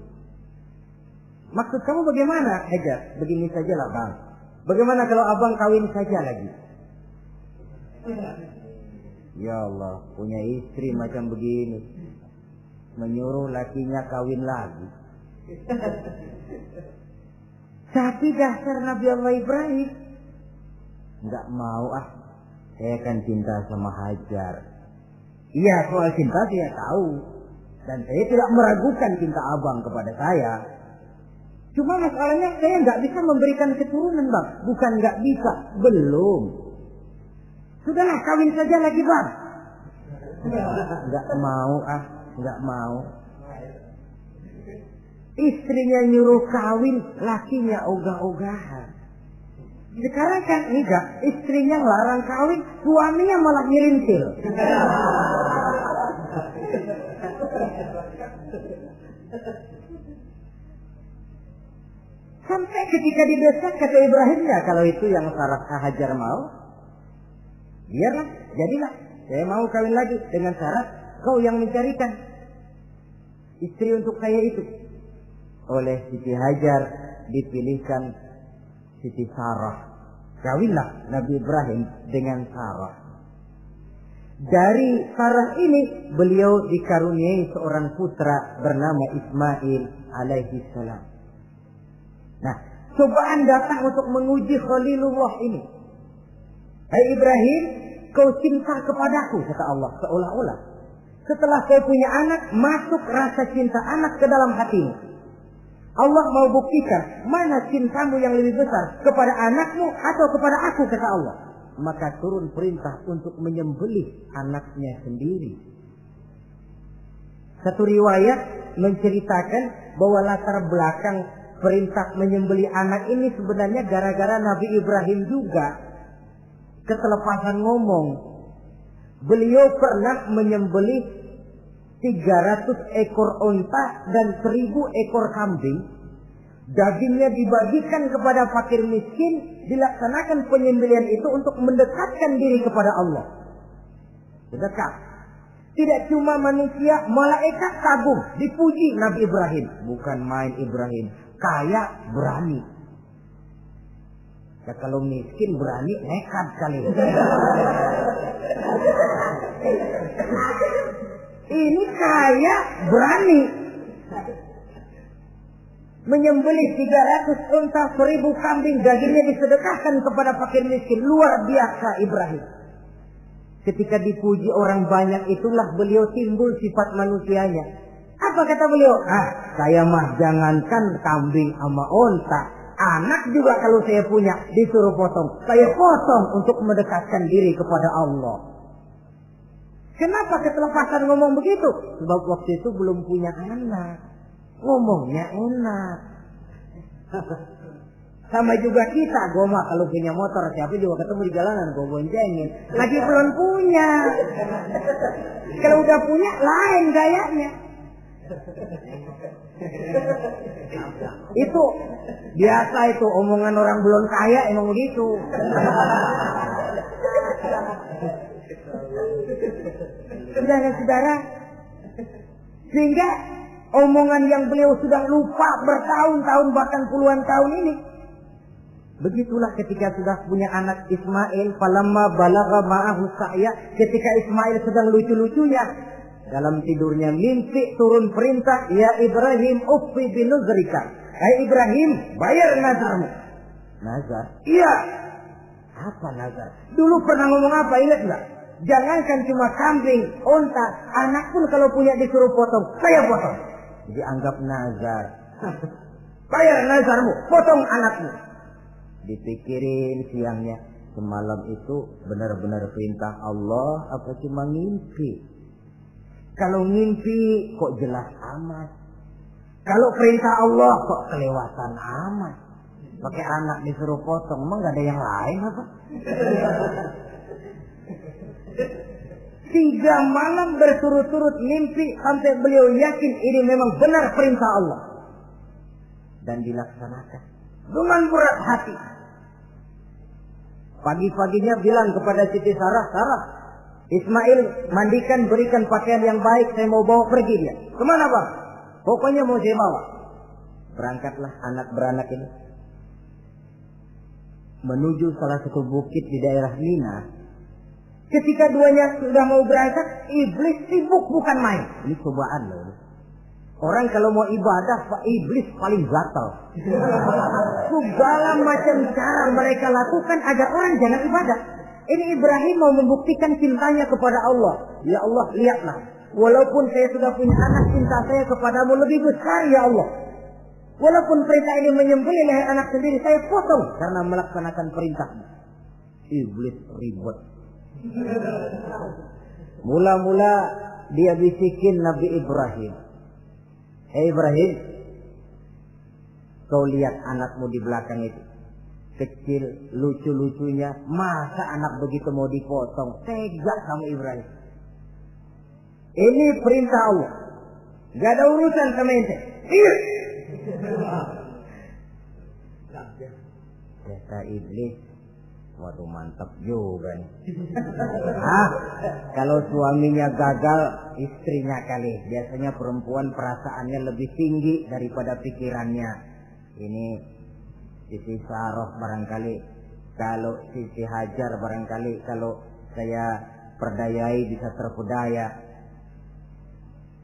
Maksud kamu bagaimana Hajar? Begini sajalah Bang. Bagaimana kalau abang kawin saja lagi? Ya Allah, punya istri macam begini. Menyuruh lakinya kawin lagi. Tapi dasar Nabi Allah Ibrahim. Enggak mau saya kan cinta sama Hajar. Iya, soal cinta saya tahu. Dan saya tidak meragukan cinta abang kepada saya. Cuma masalahnya saya nggak bisa memberikan keturunan Bang. Bukan nggak bisa, belum. Sudahlah kawin saja lagi Bang. Nggak mau nggak mau. Istrinya nyuruh kawin, lakinya ogah-ogahan. Sekarang kan enggak, istrinya larang kawin, suaminya malah nyelintil. Sampai ketika didesak kata Ibrahim, ya kalau itu yang Sarah Hajar mau, biarlah, jadilah. Saya mau kawin lagi dengan syarat kau yang mencarikan istri untuk saya itu. Oleh Siti Hajar dipilihkan Siti Sarah. Kawinlah Nabi Ibrahim dengan Sarah. Dari Sarah ini beliau dikaruniai seorang putra bernama Ismail alaihi salam. Nah, cobaan datang untuk menguji Khalilullah ini. Hai Ibrahim, kau cinta kepadaku, kata Allah seolah-olah. Setelah kau punya anak, masuk rasa cinta anak ke dalam hatimu. Allah mau buktikan mana cintamu yang lebih besar, kepada anakmu atau kepada aku, kata Allah. Maka turun perintah untuk menyembelih anaknya sendiri. Satu riwayat menceritakan bahwa latar belakang perintah menyembelih anak ini sebenarnya gara-gara Nabi Ibrahim juga ketelepasan ngomong. Beliau pernah menyembelih 300 ekor unta dan 1000 ekor kambing. Dagingnya dibagikan kepada fakir miskin, dilaksanakan penyembelihan itu untuk mendekatkan diri kepada Allah. Dekat. Tidak cuma manusia, malaikat kagum, dipuji Nabi Ibrahim. Bukan main Ibrahim, kaya berani. Ya, kalau miskin berani, nekat kali. Ini kaya berani. Menyembelih 300 unta, 1000 kambing, dagingnya disedekahkan kepada fakir miskin. Luar biasa Ibrahim. Ketika dipuji orang banyak itulah beliau timbul sifat manusianya. Apa kata beliau? Saya mah jangankan kambing sama unta, anak juga kalau saya punya disuruh potong, saya potong untuk mendekatkan diri kepada Allah. Kenapa ketelepasan ngomong begitu? Sebab waktu itu belum punya anak, ngomongnya enak. Sama juga kita, gue mah kalau punya motor siapa juga ketemu di jalanan gue boncengin. Lagi belum punya. Kalau udah punya lain gayanya. Itu biasa, itu omongan orang belum kaya emang begitu. Saudara-saudara, sehingga omongan yang beliau sudah lupa bertahun-tahun bahkan puluhan tahun ini. Begitulah ketika sudah punya anak Ismail, falamma balagha ma'ahu sa'ya, ketika Ismail sedang lucu-lucunya dalam tidurnya mimpi turun perintah, ya Ibrahim uffi binuzrika. Hai Ibrahim, bayar nazarmu. Nazar? Iya. Apa nazar? Dulu pernah ngomong apa, ingat enggak? Jangankan cuma kambing, unta, anak pun kalau punya disuruh potong, saya potong. Jadi anggap nazar. Bayar nazarmu, potong anakmu. Dipikirin siangnya, semalam itu benar-benar perintah Allah apa cuma ngimpi? Kalau ngimpi kok jelas amat. Kalau perintah Allah kok kelewatan amat. Pakai anak disuruh potong, emang gak ada yang lain apa? 3 malam berturut-turut mimpi sampai beliau yakin ini memang benar perintah Allah. Dan dilaksanakan dengan berat hati. Pagi-paginya bilang kepada Siti Sarah, Sarah, Ismail mandikan, berikan pakaian yang baik, saya mau bawa pergi dia. Kemana bang? Pokoknya mau saya bawa. Berangkatlah anak beranak ini menuju salah satu bukit di daerah Mina. Ketika duanya sudah mau berangkat, iblis sibuk bukan main. Ini cobaan loh. Orang kalau mau ibadah, iblis paling gatal. Segala macam cara mereka lakukan agar orang jangan ibadah. Ini Ibrahim mau membuktikan cintanya kepada Allah. Ya Allah, lihatlah. Walaupun saya sudah punya anak, cinta saya kepadamu lebih besar ya Allah. Walaupun perintah ini menyembelih leher anak sendiri, saya potong karena melaksanakan perintahmu. Iblis ribut. Mula-mula dia bisikin Nabi Ibrahim. Hei Ibrahim, kau lihat anakmu di belakang itu. Kecil, lucu-lucunya. Masa anak begitu mau dipotong? Tega kamu Ibrahim. Ini perintah Allah. Gak ada urusan sama ente. Iya. Kata iblis, waduh mantap juga nih. Kalau suaminya gagal, istrinya kali. Biasanya perempuan perasaannya lebih tinggi daripada pikirannya. Ini Siti Sarah barangkali, kalau Siti Hajar barangkali kalau saya perdayai bisa terpedaya.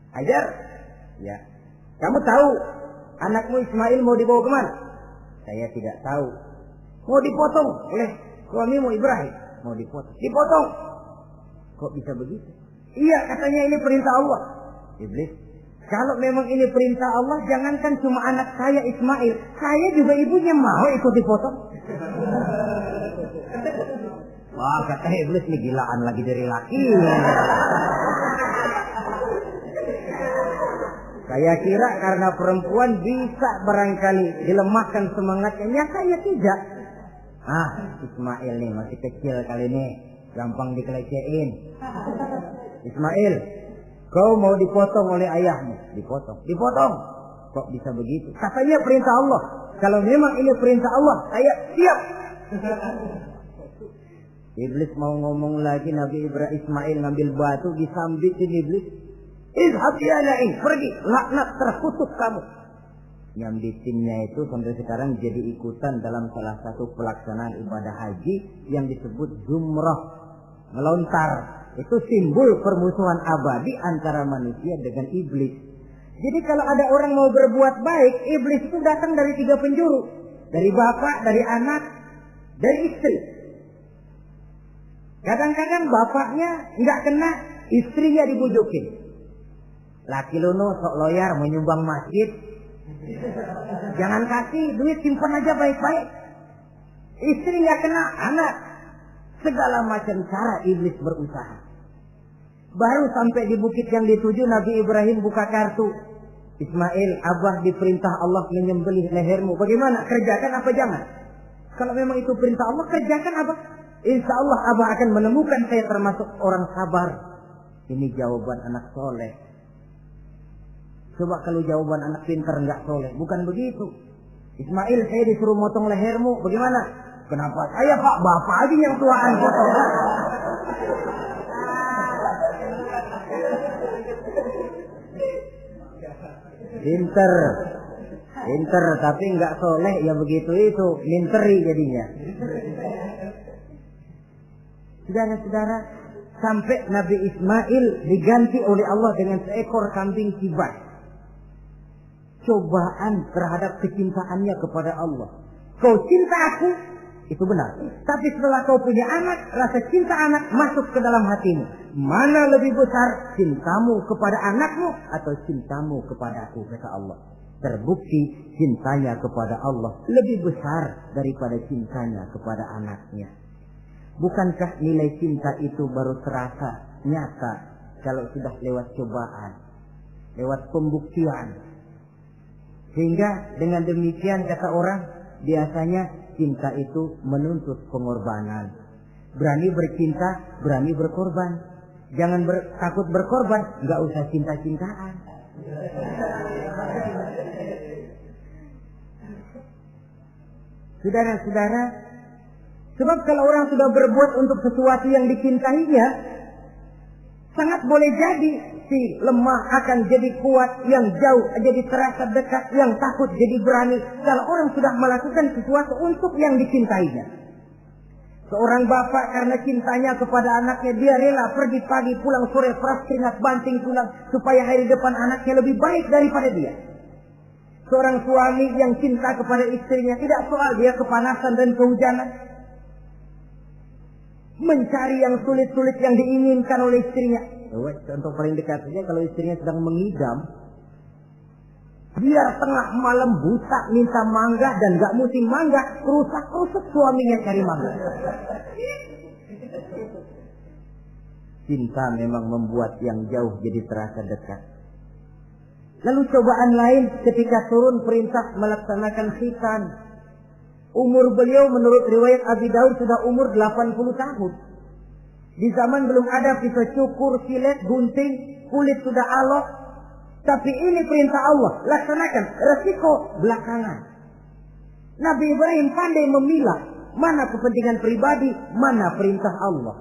Hajar, ya. Kamu tahu anakmu Ismail mau dibawa kemana? Saya tidak tahu. Mau dipotong oleh suamimu Ibrahim. Mau dipotong. Dipotong. Kok bisa begitu? Iya, katanya ini perintah Allah. Iblis, Kalau memang ini perintah Allah, jangankan cuma anak saya Ismail, saya juga ibunya mau ikut dipotong. Wah, kata iblis nih, gilaan lagi dari laki. Saya kira karena perempuan bisa barangkali dilemahkan semangatnya, nyata ya tidak. Ismail nih masih kecil kali ini, gampang dikelecehin. Ismail, kau mau dipotong oleh ayahmu? Dipotong. Kok bisa begitu? Katanya perintah Allah. Kalau memang ini perintah Allah, saya siap. Iblis mau ngomong lagi, Nabi Ibrahim Ismail ngambil batu, disambitin iblis. Izhab ya la'in, pergi, laknat, terkutuk kamu. Nyambitinnya itu sampai sekarang jadi ikutan dalam salah satu pelaksanaan ibadah haji yang disebut jumrah, melontar. Itu simbol permusuhan abadi antara manusia dengan iblis. Jadi kalau ada orang mau berbuat baik, iblis itu datang dari 3 penjuru. Dari bapak, dari anak, dari istri. Kadang-kadang bapaknya nggak kena, istrinya dibujukin. Laki lu no sok loyar menyumbang masjid. Jangan kasih duit, simpan aja baik-baik. Istri nggak kena, anak. Segala macam cara iblis berusaha. Baru sampai di bukit yang dituju, Nabi Ibrahim buka kartu. Ismail, Abah diperintah Allah menyembelih lehermu. Bagaimana? Kerjakan apa jangan? Kalau memang itu perintah Allah, kerjakan apa? Insya Allah Abah akan menemukan saya termasuk orang sabar. Ini jawaban anak soleh. Coba kalau jawaban anak pintar nggak soleh, bukan begitu. Ismail, saya disuruh motong lehermu, bagaimana? Kenapa saya Pak? Bapak aja yang tuaan potong. Pinter, tapi nggak soleh ya begitu itu, minteri jadinya. Saudara-saudara, sampai Nabi Ismail diganti oleh Allah dengan seekor kambing kibas. Cobaan terhadap kecintaannya kepada Allah. Kau cinta aku, itu benar. Tapi setelah kau punya anak, rasa cinta anak masuk ke dalam hatimu. Mana lebih besar, cintamu kepada anakmu atau cintamu kepada aku, kata Allah. Terbukti cintanya kepada Allah lebih besar daripada cintanya kepada anaknya. Bukankah nilai cinta itu baru terasa nyata kalau sudah lewat cobaan, lewat pembuktian? Sehingga dengan demikian kata orang, biasanya cinta itu menuntut pengorbanan. Berani bercinta, berani berkorban. Jangan takut berkorban, nggak usah cinta-cintaan. Saudara-saudara, sebab kalau orang sudah berbuat untuk sesuatu yang dicintainya, sangat boleh jadi si lemah akan jadi kuat, yang jauh jadi terasa dekat, yang takut jadi berani. Kalau orang sudah melakukan sesuatu untuk yang dicintainya. Seorang bapak karena cintanya kepada anaknya, dia rela pergi pagi pulang sore, peras keringat banting tulang supaya hari depan anaknya lebih baik daripada dia. Seorang suami yang cinta kepada istrinya, tidak soal dia kepanasan dan kehujanan, mencari yang sulit-sulit yang diinginkan oleh istrinya. Contoh paling dekat saja, kalau istrinya sedang mengidam, biar tengah malam buta minta mangga dan gak musim mangga, rusak-rusak suaminya cari mangga. Cinta memang membuat yang jauh jadi terasa dekat. Lalu cobaan lain ketika turun perintah melaksanakan khitan. Umur beliau menurut riwayat Abi Daud sudah umur 80 tahun. Di zaman belum ada pisau cukur, silet, gunting, kulit sudah alot. Tapi ini perintah Allah, laksanakan, resiko belakangan. Nabi Ibrahim pandai memilah mana kepentingan pribadi, mana perintah Allah.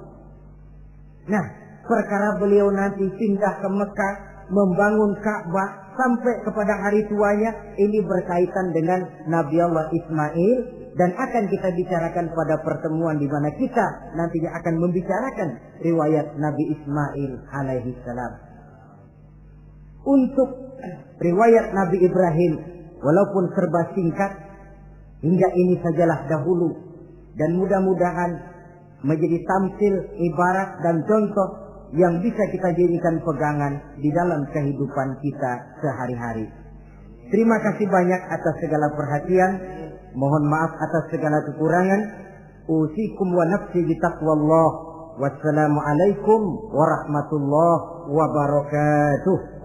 Nah, perkara beliau nanti pindah ke Mekah, membangun Ka'bah sampai kepada hari tuanya, ini berkaitan dengan Nabi Allah Ismail, dan akan kita bicarakan pada pertemuan di mana kita nantinya akan membicarakan riwayat Nabi Ismail alaihi salam. Untuk riwayat Nabi Ibrahim, walaupun serba singkat, hingga ini sajalah dahulu, dan mudah-mudahan menjadi tamsil, ibarat dan contoh yang bisa kita jadikan pegangan di dalam kehidupan kita sehari-hari. Terima kasih banyak atas segala perhatian. Mohon maaf atas segala kekurangan. Usikum wa nafsi bitaqwallah. Wassalamualaikum warahmatullahi wabarakatuh.